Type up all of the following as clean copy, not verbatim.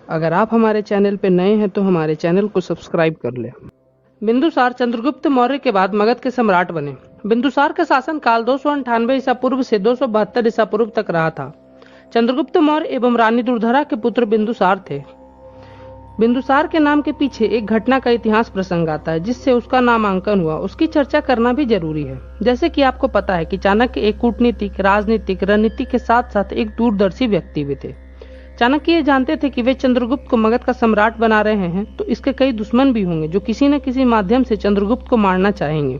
अगर आप हमारे चैनल पर नए हैं तो हमारे चैनल को सब्सक्राइब कर लें। बिंदुसार चंद्रगुप्त मौर्य के बाद मगध के सम्राट बने। बिंदुसार का शासन काल 298 ईसा पूर्व से 272 ईसा पूर्व तक रहा था। चंद्रगुप्त मौर्य एवं रानी दुर्धरा के पुत्र बिंदुसार थे। बिंदुसार के नाम के पीछे एक घटना का इतिहास प्रसंग आता है जिससे उसका नामांकन हुआ। उसकी चर्चा करना भी जरूरी है। जैसे कि आपको पता है कि चाणक्य एक कूटनीतिक, राजनीतिक, रणनीति के साथ साथ एक दूरदर्शी व्यक्ति भी थे। चाणक्य ये जानते थे कि वे चंद्रगुप्त को मगध का सम्राट बना रहे हैं तो इसके कई दुश्मन भी होंगे जो किसी न किसी माध्यम से चंद्रगुप्त को मारना चाहेंगे।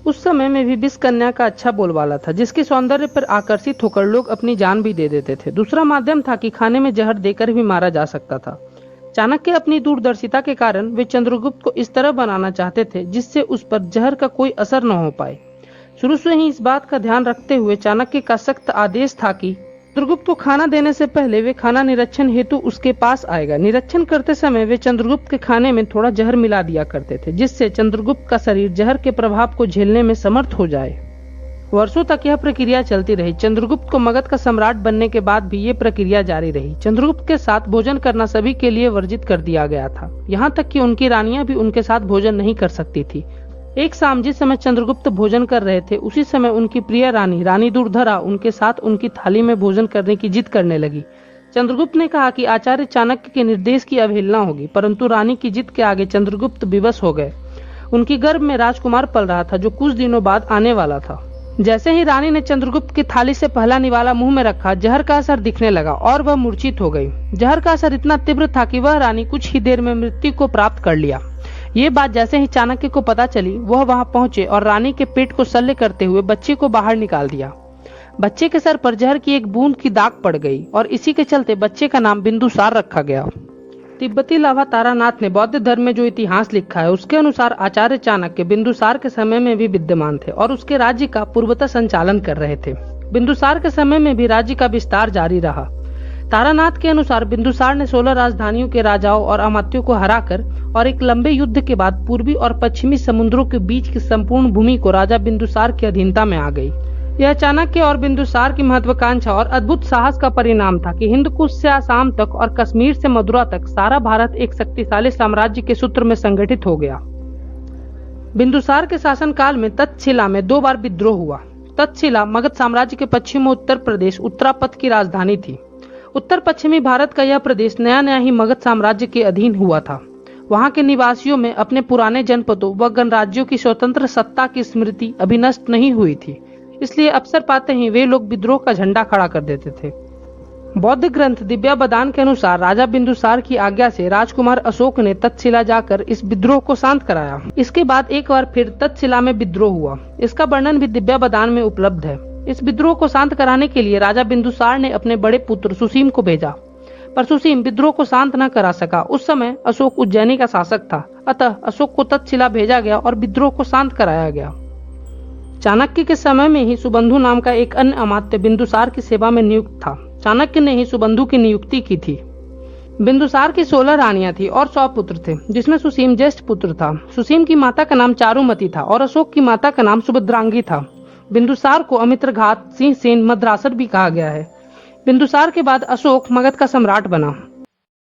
उस समय में भी विष कन्या का अच्छा बोलबाला था जिसके सौंदर्य पर आकर्षित होकर लोग अपनी जान भी दे देते थे। दूसरा माध्यम था कि खाने में जहर देकर भी मारा जा सकता था। चाणक्य अपनी दूरदर्शिता के कारण वे चंद्रगुप्त को इस तरह बनाना चाहते थे जिससे उस पर जहर का कोई असर न हो पाए। शुरू से ही इस बात का ध्यान रखते हुए चाणक्य का सख्त आदेश था कि चंद्रगुप्त को खाना देने से पहले वे खाना निरीक्षण हेतु उसके पास आएगा। निरीक्षण करते समय वे चंद्रगुप्त के खाने में थोड़ा जहर मिला दिया करते थे जिससे चंद्रगुप्त का शरीर जहर के प्रभाव को झेलने में समर्थ हो जाए। वर्षों तक यह प्रक्रिया चलती रही। चंद्रगुप्त को मगध का सम्राट बनने के बाद भी ये प्रक्रिया जारी रही। चंद्रगुप्त के साथ भोजन करना सभी के लिए वर्जित कर दिया गया था। यहाँ तक कि उनकी रानियां भी उनके साथ भोजन नहीं कर सकती थी। एक शाम जिस समय चंद्रगुप्त भोजन कर रहे थे उसी समय उनकी प्रिय रानी दुर्धरा उनके साथ उनकी थाली में भोजन करने की जिद करने लगी। चंद्रगुप्त ने कहा कि आचार्य चाणक्य के निर्देश की अवहेलना होगी, परंतु रानी की जिद के आगे चंद्रगुप्त विवश हो गए। उनकी गर्भ में राजकुमार पल रहा था जो कुछ दिनों बाद आने वाला था। जैसे ही रानी ने चंद्रगुप्त की थाली से पहला निवाला मुंह में रखा, जहर का असर दिखने लगा और वह मूर्छित हो गई। जहर का असर इतना तीव्र था कि वह रानी कुछ ही देर में मृत्यु को प्राप्त कर लिया। ये बात जैसे ही चाणक्य को पता चली, वह वहां पहुंचे और रानी के पेट को शल्य करते हुए बच्चे को बाहर निकाल दिया। बच्चे के सर पर जहर की एक बूंद की दाग पड़ गई और इसी के चलते बच्चे का नाम बिंदुसार रखा गया। तिब्बती लाभा तारानाथ ने बौद्ध धर्म में जो इतिहास लिखा है उसके अनुसार आचार्य चाणक्य बिंदुसार के समय में भी विद्यमान थे और उसके राज्य का पूर्वतः संचालन कर रहे थे। बिंदुसार के समय में भी राज्य का विस्तार जारी रहा। तारानाथ के अनुसार बिंदुसार ने 16 राजधानियों के राजाओं और अमात्यों को हराकर और एक लंबे युद्ध के बाद पूर्वी और पश्चिमी समुद्रों के बीच की संपूर्ण भूमि को राजा बिंदुसार की अधीनता में आ गई। यह चाणक्य और बिंदुसार की महत्वाकांक्षा और अद्भुत साहस का परिणाम था कि हिंदकुश से आसाम तक और कश्मीर से मदुरा तक सारा भारत एक शक्तिशाली साम्राज्य के सूत्र में संगठित हो गया। बिंदुसार के शासनकाल में तक्षशिला में 2 बार विद्रोह हुआ। तक्षशिला मगध साम्राज्य के पश्चिमोत्तर प्रदेश उत्तरापथ की राजधानी थी। उत्तर पश्चिमी भारत का यह प्रदेश नया ही मगध साम्राज्य के अधीन हुआ था। वहां के निवासियों में अपने पुराने जनपदों व गणराज्यों की स्वतंत्र सत्ता की स्मृति अभी नष्ट नहीं हुई थी, इसलिए अवसर पाते ही वे लोग विद्रोह का झंडा खड़ा कर देते थे। बौद्ध ग्रंथ दिव्यावदान के अनुसार राजा बिंदुसार की आज्ञा से राजकुमार अशोक ने तक्षशिला जाकर इस विद्रोह को शांत कराया। इसके बाद एक बार फिर तक्षशिला में विद्रोह हुआ। इसका वर्णन भी दिव्यावदान में उपलब्ध है। इस विद्रोह को शांत कराने के लिए राजा बिंदुसार ने अपने बड़े पुत्र सुसीम को भेजा, पर सुसीम विद्रोह को शांत न करा सका। उस समय अशोक उज्जैनी का शासक था, अतः अशोक को तक्षशिला भेजा गया और विद्रोह को शांत कराया गया। चाणक्य के समय में ही सुबंधु नाम का एक अन्य अमात्य बिंदुसार की सेवा में नियुक्त था। चाणक्य ने ही सुबंधु की नियुक्ति की थी। बिंदुसार की 16 रानियां थी और 100 पुत्र थे, जिसमें सुसीम ज्येष्ठ पुत्र था। सुसीम की माता का नाम चारुमती था और अशोक की माता का नाम सुभद्रांगी था। बिंदुसार को अमित्रघात, सिंहसेन, मद्रासर भी कहा गया है। बिंदुसार के बाद अशोक मगध का सम्राट बना।